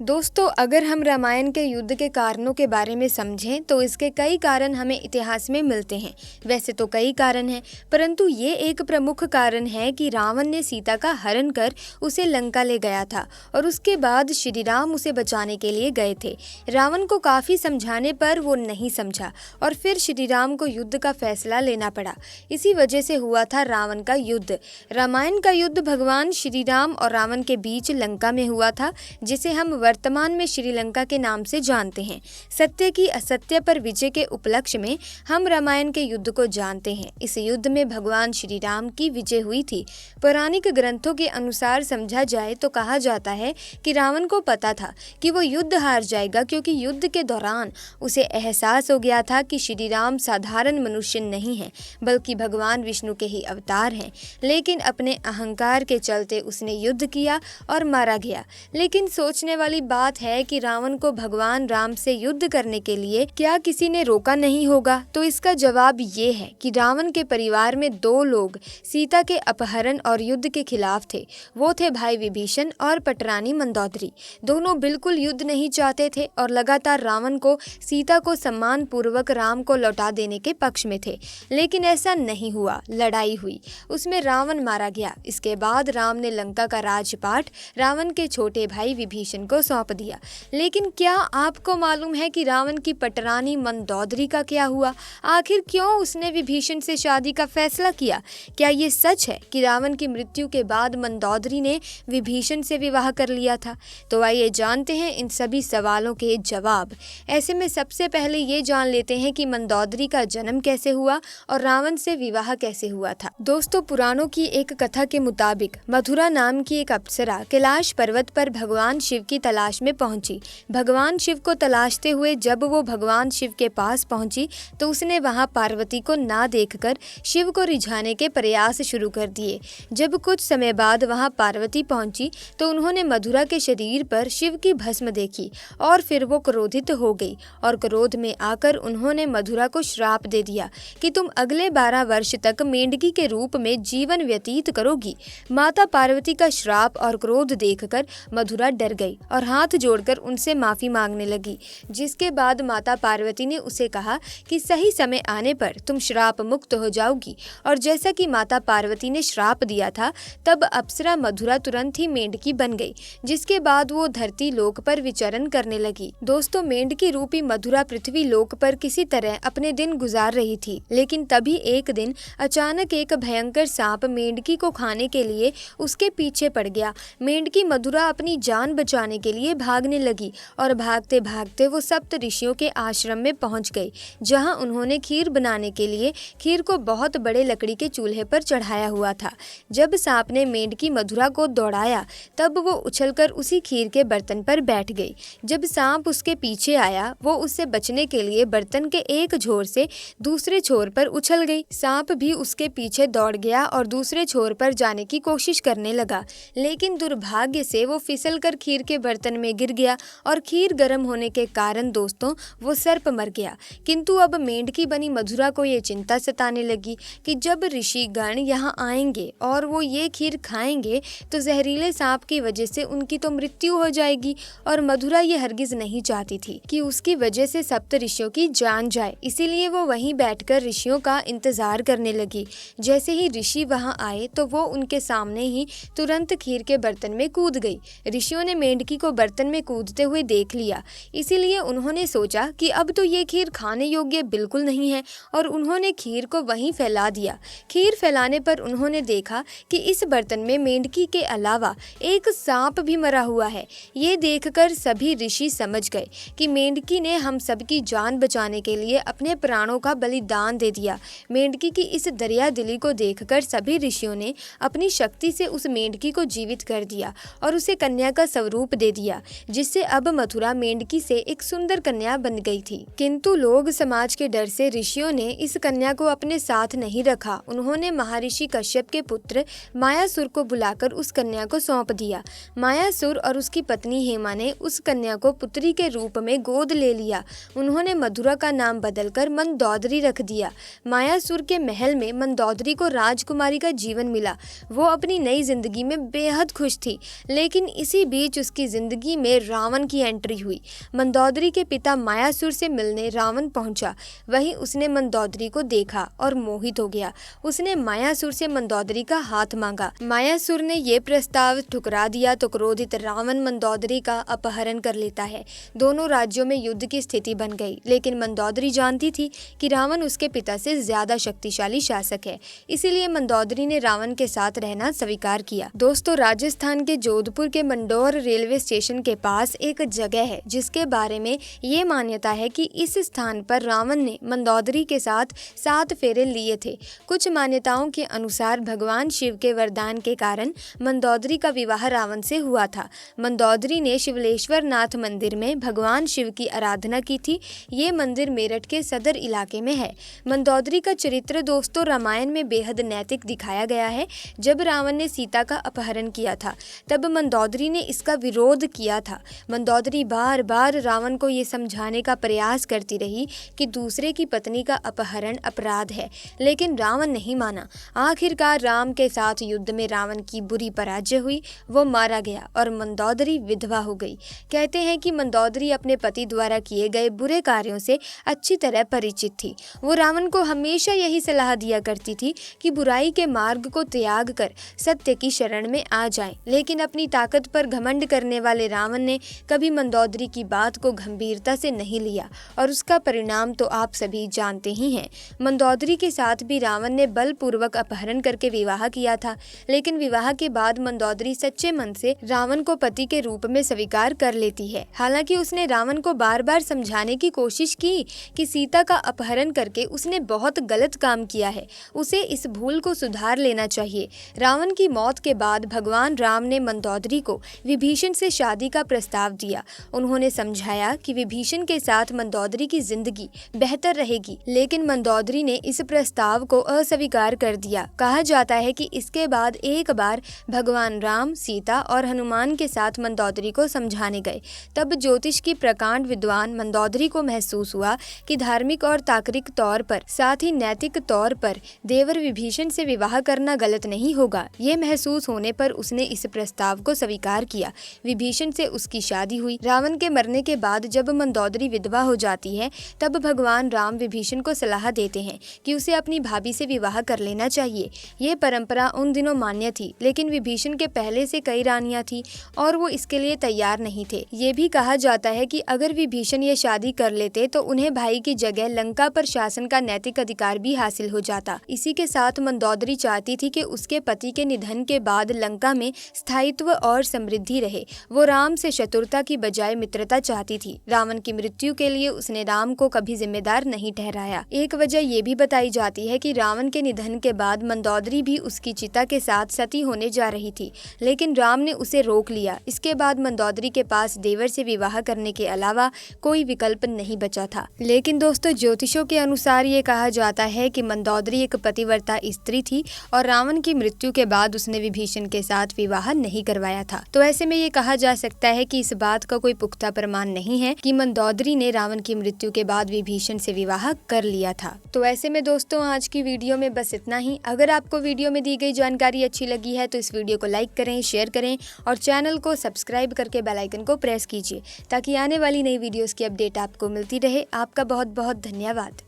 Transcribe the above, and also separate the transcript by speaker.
Speaker 1: दोस्तों, अगर हम रामायण के युद्ध के कारणों के बारे में समझें तो इसके कई कारण हमें इतिहास में मिलते हैं। वैसे तो कई कारण हैं, परंतु ये एक प्रमुख कारण है कि रावण ने सीता का हरण कर उसे लंका ले गया था और उसके बाद श्री राम उसे बचाने के लिए गए थे। रावण को काफ़ी समझाने पर वो नहीं समझा और फिर श्री राम को युद्ध का फैसला लेना पड़ा। इसी वजह से हुआ था रावण का युद्ध। रामायण का युद्ध भगवान श्री राम और रावण के बीच लंका में हुआ था, जिसे हम वर्तमान में श्रीलंका के नाम से जानते हैं। सत्य की असत्य पर विजय के उपलक्ष्य में हम रामायण के युद्ध को जानते हैं। इस युद्ध में भगवान श्री राम की विजय हुई थी। पौराणिक ग्रंथों के अनुसार समझा जाए तो कहा जाता है कि रावण को पता था कि वो युद्ध हार जाएगा, क्योंकि युद्ध के दौरान उसे एहसास हो गया था कि श्री राम साधारण मनुष्य नहीं है, बल्कि भगवान विष्णु के ही अवतार हैं। लेकिन अपने अहंकार के चलते उसने युद्ध किया और मारा गया। लेकिन सोचने वाली बात है कि रावण को भगवान राम से युद्ध करने के लिए क्या किसी ने रोका नहीं होगा? तो इसका जवाब ये है कि रावण के परिवार में दो लोग सीता के अपहरण और युद्ध के खिलाफ थे। वो थे भाई विभीषण और पटरानी मंदोदरी। दोनों बिल्कुल युद्ध नहीं चाहते थे और लगातार रावण को सीता को सम्मान पूर्वक राम को लौटा देने के पक्ष में थे। लेकिन ऐसा नहीं हुआ। लड़ाई हुई, उसमें रावण मारा गया। इसके बाद राम ने लंका का राजपाट रावण के छोटे भाई विभीषण को सौंप दिया। लेकिन क्या आपको मालूम है कि रावण की पटरानी मंदोदरी का क्या हुआ? आखिर क्यों उसने विभीषण से शादी का फैसला किया? क्या ये सच है कि रावण की मृत्यु के बाद मंदोदरी ने विभीषण से विवाह कर लिया था? तो आइए जानते हैं इन सभी सवालों के जवाब। ऐसे में सबसे पहले ये जान लेते हैं कि मंदोदरी का जन्म कैसे हुआ और रावण से विवाह कैसे हुआ था। दोस्तों, पुराणों की एक कथा के मुताबिक मथुरा नाम की एक अप्सरा कैलाश पर्वत पर भगवान शिव की तलाश में पहुंची। भगवान शिव को तलाशते हुए जब वो भगवान शिव के पास पहुंची तो उसने वहां पार्वती को ना देखकर शिव को रिझाने के प्रयास शुरू कर दिए। जब कुछ समय बाद वहां पार्वती पहुंची तो उन्होंने मथुरा के शरीर पर शिव की भस्म देखी और फिर वो क्रोधित हो गई और क्रोध में आकर उन्होंने मथुरा को श्राप दे दिया कि तुम अगले 12 वर्ष तक मेंढकी के रूप में जीवन व्यतीत करोगी। माता पार्वती का श्राप और क्रोध देखकर मथुरा डर गई और हाथ जोड़कर उनसे माफी मांगने लगी। जिसके बाद माता पार्वती ने उसे कहा कि सही समय आने पर तुम श्राप मुक्त हो जाओगी। और जैसा कि माता पार्वती ने श्राप दिया था, तब अप्सरा मथुरा तुरंत ही मेंढकी बन गई। जिसके बाद वो धरती लोक पर विचरण करने लगी। दोस्तों, मेंढकी रूपी मथुरा पृथ्वी लोक पर किसी तरह अपने दिन गुजार रही थी। लेकिन तभी एक दिन अचानक एक भयंकर सांप मेंढकी को खाने के लिए उसके पीछे पड़ गया। मेंढकी मथुरा अपनी जान बचाने के लिए भागने लगी और भागते भागते वो सप्त ऋषियों के आश्रम में पहुंच गई, जहां उन्होंने खीर बनाने के लिए खीर को बहुत बड़े लकड़ी के चूल्हे पर चढ़ाया हुआ था। जब सांप ने मेंढकी मथुरा को दौड़ाया तब वो उछलकर उसी खीर के बर्तन पर बैठ गई। जब सांप उसके पीछे आया, वो उससे बचने के लिए बर्तन के एक छोर से दूसरे छोर पर उछल गई। सांप भी उसके पीछे दौड़ गया और दूसरे छोर पर जाने की कोशिश करने लगा, लेकिन दुर्भाग्य से वो फिसल कर खीर के बर्तन में गिर गया और खीर गर्म होने के कारण दोस्तों वो सर्प मर गया। किंतु अब मेंढकी बनी मथुरा को ये चिंता सताने लगी कि जब ऋषि गण यहाँ आएंगे और वो ये खीर खाएंगे तो जहरीले सांप की वजह से उनकी तो मृत्यु हो जाएगी। और मथुरा ये हरगिज नहीं चाहती थी कि उसकी वजह से सप्त ऋषियों की जान जाए, इसीलिए वो वहीं बैठकर ऋषियों का इंतजार करने लगी। जैसे ही ऋषि वहां आए तो वो उनके सामने ही तुरंत खीर के बर्तन में कूद गई। ऋषियों ने मेंढकी को बर्तन में कूदते हुए देख लिया, इसीलिए उन्होंने सोचा कि अब तो ये खीर खाने योग्य बिल्कुल नहीं है और उन्होंने खीर को वहीं फैला दिया। खीर फैलाने पर उन्होंने देखा कि इस बर्तन में मेंढकी के अलावा एक सांप भी मरा हुआ है। ये देखकर सभी ऋषि समझ गए कि मेंढकी ने हम सबकी जान बचाने के लिए अपने प्राणों का बलिदान दे दिया। मेंढकी की इस दरिया दिली को देखकर सभी ऋषियों ने अपनी शक्ति से उस मेंढकी को जीवित कर दिया और उसे कन्या का स्वरूप दे दिया, जिससे अब मथुरा मेंढकी से एक सुंदर कन्या बन गई थी। किंतु लोग समाज के डर से ऋषियों ने इस कन्या को अपने साथ नहीं रखा। उन्होंने महर्षि कश्यप के पुत्र मायासुर को बुलाकर उस कन्या को सौंप दिया। मायासुर और उसकी पत्नी हेमा ने उस कन्या को पुत्री के रूप में गोद ले लिया। उन्होंने मथुरा का नाम बदलकर मंदोदरी रख दिया। मायासुर के महल में मंदोदरी को राजकुमारी का जीवन मिला। वो अपनी नई जिंदगी में बेहद खुश थी, लेकिन इसी बीच उसकी जिंदगी जिंदगी में रावण की एंट्री हुई। मंदोदरी के पिता मायासुर से मिलने रावण पहुंचा। वहीं उसने मंदोदरी को देखा और मोहित हो गया। उसने मायासुर से मंदोदरी का हाथ मांगा। मायासुर ने ये प्रस्ताव ठुकरा दिया तो क्रोधित रावण मंदोदरी का अपहरण कर लेता है। दोनों राज्यों में युद्ध की स्थिति बन गई, लेकिन मंदोदरी जानती थी कि रावण उसके पिता से ज्यादा शक्तिशाली शासक है, इसीलिए मंदोदरी ने रावण के साथ रहना स्वीकार किया। दोस्तों, राजस्थान के जोधपुर के मंडोर रेलवे स्टेशन के पास एक जगह है जिसके बारे में ये मान्यता है कि इस स्थान पर रावण ने मंदोदरी के साथ 7 फेरे लिए थे। कुछ मान्यताओं के अनुसार भगवान शिव के वरदान के कारण मंदोदरी का विवाह रावण से हुआ था। मंदोदरी ने शिवलेश्वर नाथ मंदिर में भगवान शिव की आराधना की थी। ये मंदिर मेरठ के सदर इलाके में है। मंदोदरी का चरित्र दोस्तों रामायण में बेहद नैतिक दिखाया गया है। जब रावण ने सीता का अपहरण किया था तब मंदोदरी ने इसका विरोध किया था। मंदोदरी बार बार रावण को ये समझाने का प्रयास करती रही कि दूसरे की पत्नी का अपहरण अपराध है, लेकिन रावण नहीं माना। आखिरकार राम के साथ युद्ध में रावण की बुरी पराजय हुई। वो मारा गया और मंदोदरी विधवा हो गई। कहते हैं कि मंदोदरी अपने पति द्वारा किए गए बुरे कार्यों से अच्छी तरह परिचित थी। वो रावण को हमेशा यही सलाह दिया करती थी कि बुराई के मार्ग को त्याग कर सत्य की शरण में आ जाएं। लेकिन अपनी ताकत पर घमंड करने वाले रावण ने कभी मंदोदरी की बात को गंभीरता से नहीं लिया और उसका परिणाम तो आप सभी जानते ही हैं। मंदोदरी के साथ भी रावण ने बलपूर्वक अपहरण करके विवाह किया था, लेकिन विवाह के बाद मंदोदरी सच्चे मन से रावण को पति के रूप में स्वीकार कर लेती है। हालांकि उसने रावण को बार बार समझाने की कोशिश की कि सीता का अपहरण करके उसने बहुत गलत काम किया है, उसे इस भूल को सुधार लेना चाहिए। रावण की मौत के बाद भगवान राम ने मंदोदरी को विभीषण से शादी का प्रस्ताव दिया। उन्होंने समझाया कि विभीषण के साथ मंदोदरी की जिंदगी बेहतर रहेगी, लेकिन मंदोदरी ने इस प्रस्ताव को अस्वीकार कर दिया। कहा जाता है कि इसके बाद एक बार भगवान राम, सीता और हनुमान के साथ मंदोदरी को समझाने गए। तब ज्योतिष की प्रकांड विद्वान मंदोदरी को महसूस हुआ कि धार्मिक और तार्किक तौर पर, साथ ही नैतिक तौर पर देवर विभीषण से विवाह करना गलत नहीं होगा। ये महसूस होने पर उसने इस प्रस्ताव को स्वीकार किया। विभीषण से उसकी शादी हुई। रावण के मरने के बाद जब मंदोदरी विधवा हो जाती है तब भगवान राम विभीषण को सलाह देते हैं कि उसे अपनी भाभी से विवाह कर लेना चाहिए। ये परंपरा उन दिनों मान्य थी, लेकिन विभीषण के पहले से कई रानियां थी और वो इसके लिए तैयार नहीं थे। ये भी कहा जाता है कि अगर विभीषण ये शादी कर लेते तो उन्हें भाई की जगह लंका पर शासन का नैतिक अधिकार भी हासिल हो जाता। इसी के साथ मंदोदरी चाहती थी कि उसके पति के निधन के बाद लंका में स्थायित्व और समृद्धि रहे। वो राम से शत्रुता की बजाय मित्रता चाहती थी। रावण की मृत्यु के लिए उसने राम को कभी जिम्मेदार नहीं ठहराया। एक वजह ये भी बताई जाती है कि रावण के निधन के बाद मंदोदरी भी उसकी चिता के साथ सती होने जा रही थी, लेकिन राम ने उसे रोक लिया। इसके बाद मंदोदरी के पास देवर से विवाह करने के अलावा कोई विकल्प नहीं बचा था। लेकिन दोस्तों, ज्योतिषों के अनुसार ये कहा जाता है कि मंदोदरी एक पतिव्रता स्त्री थी और रावण की मृत्यु के बाद उसने विभीषण के साथ विवाह नहीं करवाया था। तो ऐसे में ये कहा जा सकता है कि इस बात का कोई पुख्ता प्रमाण नहीं है कि मंदोदरी ने रावण की मृत्यु के बाद विभीषण से विवाह कर लिया था। तो ऐसे में दोस्तों, आज की वीडियो में बस इतना ही। अगर आपको वीडियो में दी गई जानकारी अच्छी लगी है तो इस वीडियो को लाइक करें, शेयर करें और चैनल को सब्सक्राइब करके बेल आइकन को प्रेस कीजिए ताकि आने वाली नई वीडियोस की अपडेट आपको मिलती रहे। आपका बहुत बहुत धन्यवाद।